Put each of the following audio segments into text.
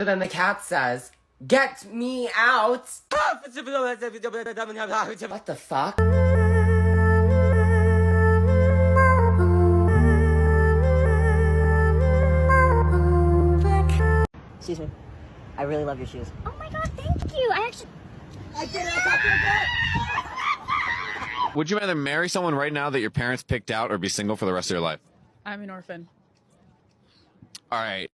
So then the cat says, "Get me out!" What the fuck? Excuse me. I really love your shoes. Oh my god, thank you. I did it. Would you rather marry someone right now that your parents picked out or be single for the rest of your life? I'm an orphan. All right.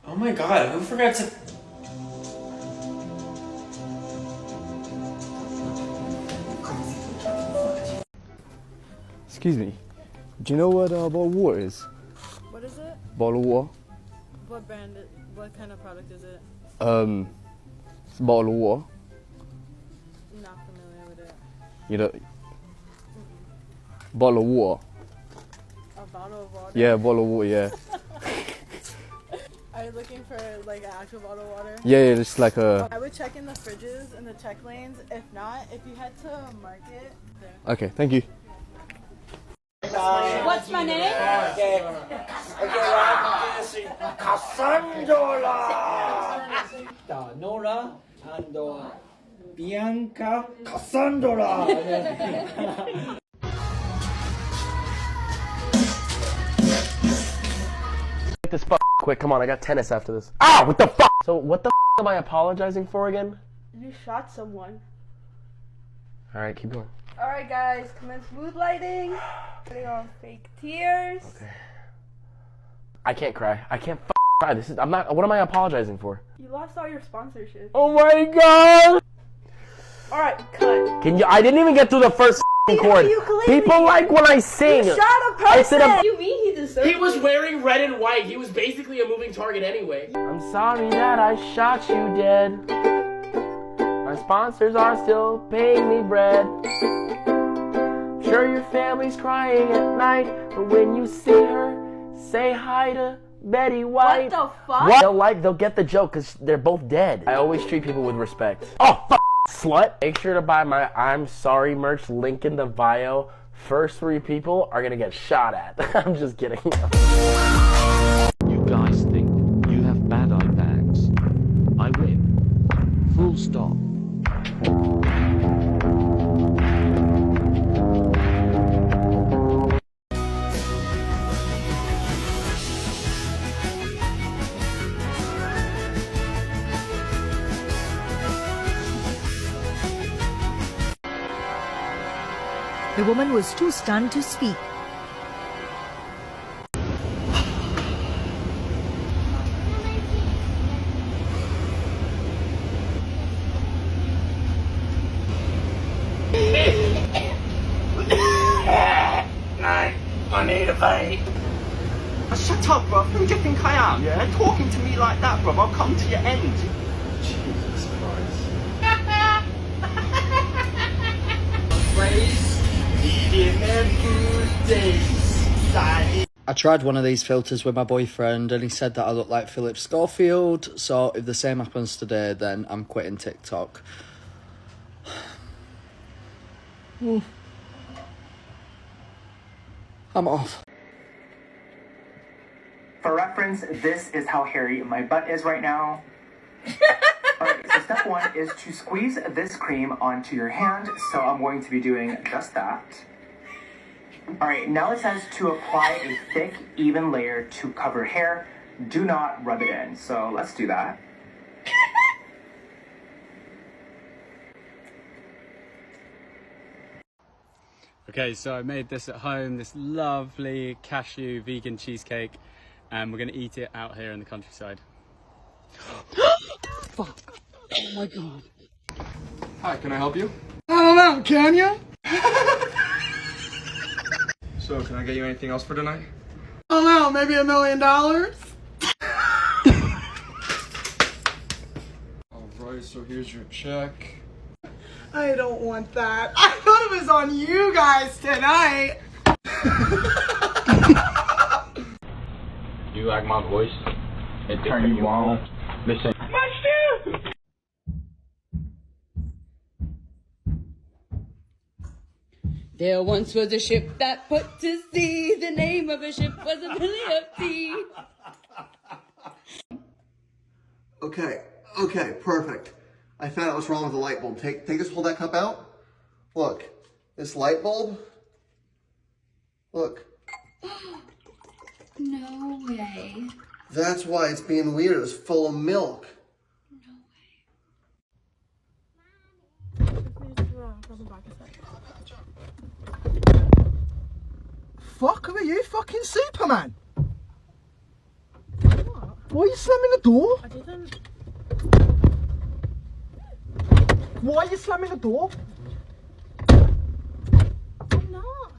Oh my god, who forgot to... Excuse me. Do you know what a bottle of water is? What is it? Bottle of water? What brand? What kind of product is it? It's a bottle of water. Not familiar with it. You know, bottle of water. A bottle of water? Yeah, a bottle of water, yeah. Are you looking for like an actual bottle of water? Yeah, just like a... I would check in the fridges and the check lanes. If not, if you head to market, there. Okay, thank you. What's my name? Cassandra! Nora and Bianca. Cassandra! This quick, come on, I got tennis after this. Ah, what the fuck? So what the am I apologizing for again? You shot someone. Alright, keep going. Alright guys, commence mood lighting. Putting on fake tears. Okay. I can't cry. I can't cry. This is, I'm not, what am I apologizing for? You lost all your sponsorship. Oh my god! Alright, cut. Can you, I didn't even get through the first chord. People like when I sing. You shot a person! What do you mean he deserved He was wearing red and white. He was basically a moving target anyway. I'm sorry that I shot you dead. My sponsors are still paying me bread. Sure your family's crying at night, but when you see her, say hi to Betty White. What the fuck? What? They'll get the joke because they're both dead. I always treat people with respect. Oh, fuck, slut. Make sure to buy my I'm Sorry merch, link in the bio. First 3 people are gonna get shot at. I'm just kidding. You guys think you have bad eye bags. I win. Full stop. The woman was too stunned to speak. I need a vape. Shut up, bruv. Who do you think I am, yeah? Talking to me like that, bruv. I'll come to your end. Jesus Christ. I tried one of these filters with my boyfriend and he said that I look like Philip Schofield, so if the same happens today, then I'm quitting TikTok. I'm off. For reference, this is how hairy my butt is right now. Alright, so step 1 is to squeeze this cream onto your hand, so I'm going to be doing just that. Alright, now it says to apply a thick, even layer to cover hair. Do not rub it in, so let's do that. Okay, so I made this at home, this lovely cashew vegan cheesecake, and we're gonna eat it out here in the countryside. Fuck. Oh my god. Hi, can I help you? I don't know, can you? So, can I get you anything else for tonight? I don't know, maybe $1 million? Alright, so here's your check. I don't want that. I thought it was on you guys tonight. You like my voice? It turn you on? Listen. My shoe! There once was a ship that put to sea. The name of a ship was a Billy of Tea. Okay, perfect. I found out what's wrong with the light bulb. Take this, hold that cup out. Look, this light bulb. Look. No way. That's why it's being weird. It was full of milk. Fuck, are you fucking Superman? Why are you slamming the door? I didn't. Why are you slamming the door? I'm not.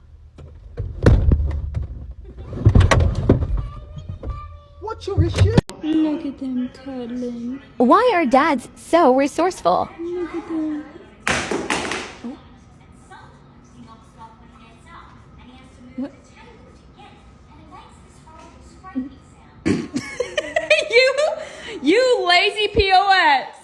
What's your issue? Look at them cuddling. Why are dads so resourceful? Look at them. You lazy POS.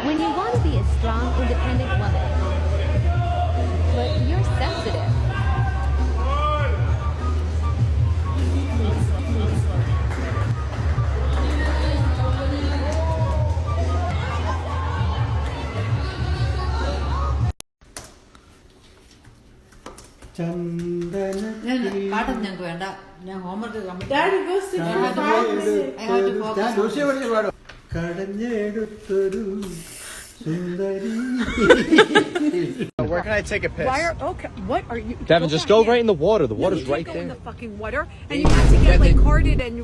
When you want to be a strong, independent woman, but you're sensitive. പാട്ടൊന്നും ഞങ്ങൾക്ക് വേണ്ട ഞാൻ homework Daddy, go sit down. കടഞ്ഞെടുത്തൊരു സുന്ദരി. Where can I take a piss? Why are, okay, what are you? Devin, just go right in the water. The water's you right go there. in the fucking water, and you have to get like carded and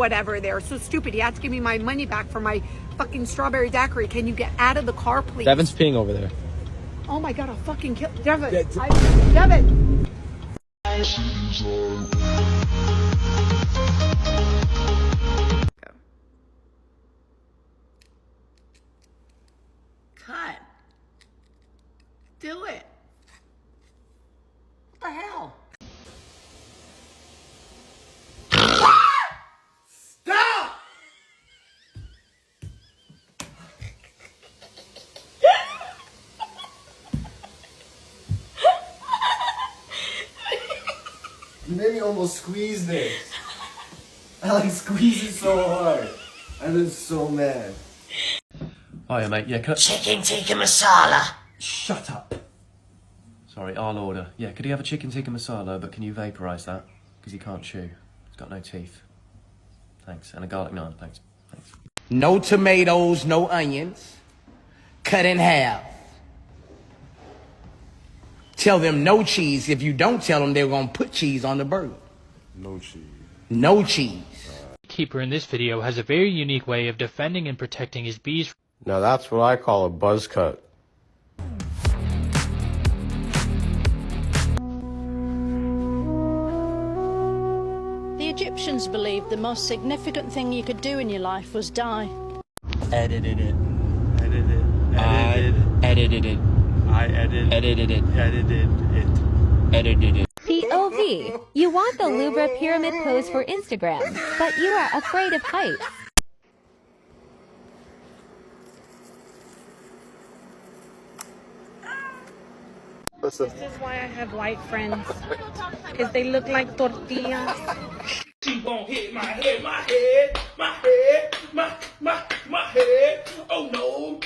whatever there. So stupid. You have to give me my money back for my fucking strawberry daiquiri. Can you get out of the car, please? Devin's peeing over there. Oh my god, I'll fucking kill Devin. Devin. Cut. Do it. What the hell? Stop! You made me almost squeeze this. I like squeeze it so hard. I've been so mad. Hiya, mate. Yeah, Chicken tikka masala. Shut up. Sorry, I'll order. Yeah, could he have a chicken tikka masala, but can you vaporise that? Because he can't chew. He's got no teeth. Thanks. And a garlic naan, thanks. Thanks. No tomatoes, no onions. Cut in half. Tell them no cheese. If you don't tell them, they're going to put cheese on the burger. No cheese. No cheese. Keeper in this video has a very unique way of defending and protecting his bees. Now that's what I call a buzz cut. The Egyptians believed the most significant thing you could do in your life was die. Edited it. Edited. Edited it. I edited it. Edited it. Edited it. POV. You want the Louvre pyramid pose for Instagram, but you are afraid of heights. This is why I have white friends, because they look like tortillas. She gon' hit my head, my head, my head, my head. Oh no,